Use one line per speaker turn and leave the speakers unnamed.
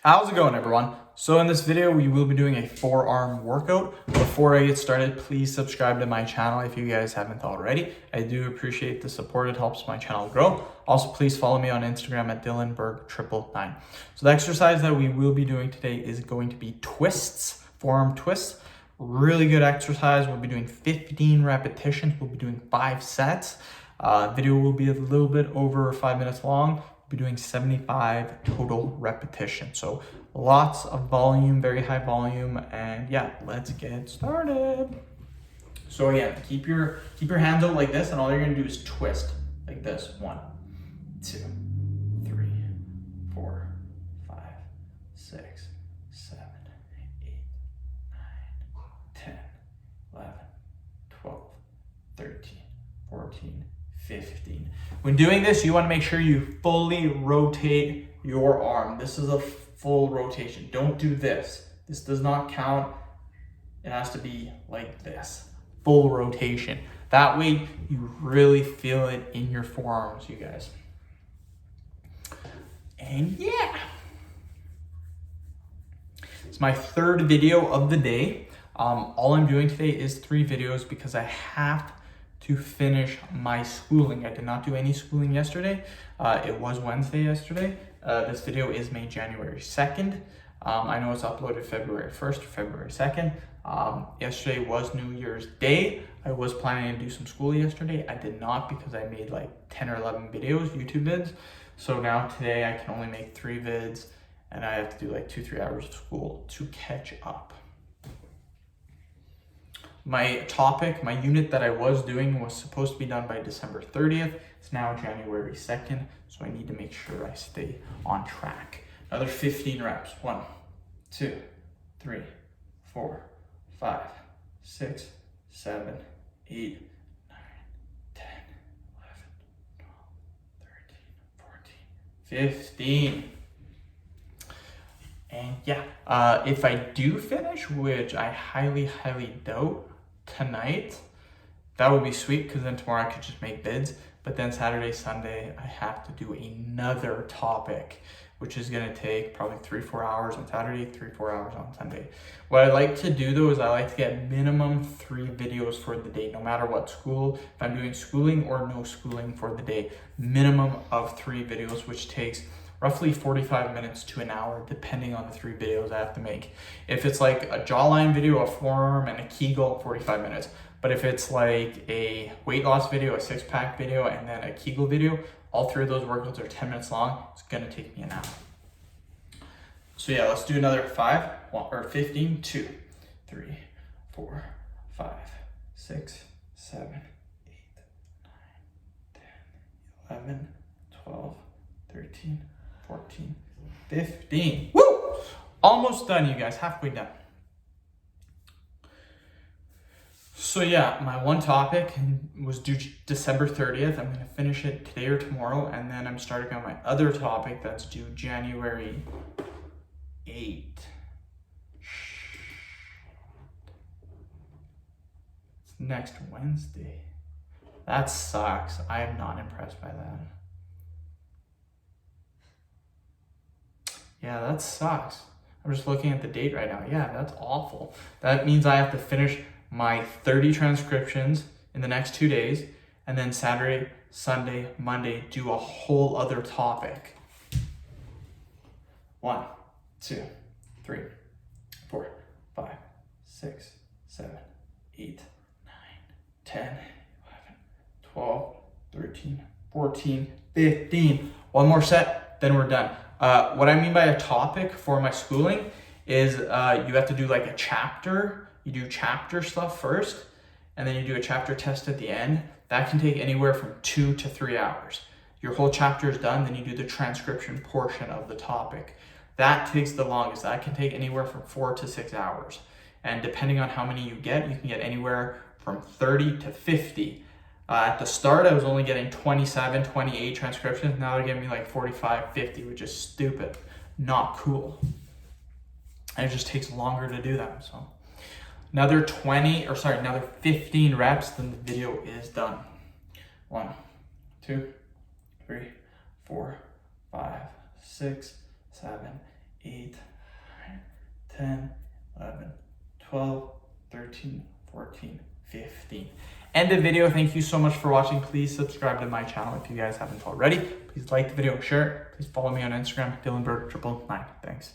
How's it going, everyone? So in this video, we will be doing a forearm workout. Before I get started, please subscribe to my channel if you guys haven't already. I do appreciate the support. It helps my channel grow. Also, please follow me on Instagram at DylanBerg999. So the exercise that we will be doing today is going to be twists, forearm twists. Really good exercise. We'll be doing 15 repetitions. We'll be doing 5 sets. Video will be a little bit over 5 minutes long. Be doing 75 total repetitions. So lots of volume, very high volume, and yeah, let's get started. So again, keep your hands out like this, and all you're gonna do is twist like this. 1, 2, 3, 4, 5, 6, 7, 8, 9, 10, 11, 12, 13, 14, 15. When doing this, you want to make sure you fully rotate your arm. This is a full rotation. Don't do this. This does not count. It has to be like this. Full rotation. That way you really feel it in your forearms, you guys. And yeah. It's my third video of the day. All I'm doing today is 3 videos because I have to finish my schooling. I did not do any schooling yesterday. It was Wednesday yesterday. This video is made January 2nd. I know it's uploaded February 1st or February 2nd. Yesterday was New Year's Day. I was planning to do some school yesterday. I did not because I made like 10 or 11 videos, YouTube vids. So now today I can only make 3 vids and I have to do like 2-3 hours of school to catch up. My topic, my unit that I was doing was supposed to be done by December 30th. It's now January 2nd, so I need to make sure I stay on track. Another 15 reps. 1, 2, 3, 4, 5, 6, 7, 8, 9, 10, 11, 12, 13, 14, 15. And yeah, if I do finish, which I highly doubt, tonight, that would be sweet because then tomorrow I could just make vids. But then Saturday, Sunday, I have to do another topic, which is going to take probably 3-4 hours on Saturday, 3-4 hours on Sunday. What I like to do though is I like to get minimum 3 videos for the day, no matter what school, if I'm doing schooling or no schooling for the day, minimum of 3 videos, which takes roughly 45 minutes to an hour, depending on the 3 videos I have to make. If it's like a jawline video, a forearm, and a Kegel, 45 minutes. But if it's like a weight loss video, a 6-pack video, and then a Kegel video, all 3 of those workouts are 10 minutes long. It's gonna take me an hour. So yeah, let's do another 15, 2, 3, 4, 5, 6, 7, 8, 9, 10, 11, 12, 13, 14, 15. Woo! Almost done, you guys. Halfway done. So yeah, my one topic was due December 30th. I'm going to finish it today or tomorrow. And then I'm starting on my other topic that's due January 8th. It's next Wednesday. That sucks. I am not impressed by that. Yeah, that sucks. I'm just looking at the date right now. Yeah, that's awful. That means I have to finish my 30 transcriptions in the next 2 days, and then Saturday, Sunday, Monday, do a whole other topic. 1, 2, 3, 4, 5, 6, 7, 8, 9, 10, 11, 12, 13, 14, 15. One more set, then we're done. What I mean by a topic for my schooling is you have to do like a chapter. You do chapter stuff first, and then you do a chapter test at the end. That can take anywhere from 2 to 3 hours. Your whole chapter is done, then you do the transcription portion of the topic. That takes the longest. That can take anywhere from 4 to 6 hours. And depending on how many you can get anywhere from 30 to 50. At the start, I was only getting 27, 28 transcriptions. Now they're giving me like 45, 50, which is stupid. Not cool. And it just takes longer to do them. So another 15 reps, then the video is done. 1, 2, 3, 4, 5, 6, 7, 8, 9, 10, 11, 12, 13, 14, 15. End the video. Thank you so much for watching. Please subscribe to my channel if you guys haven't already. Please like the video, share it. Please follow me on Instagram, DylanBird999. Thanks.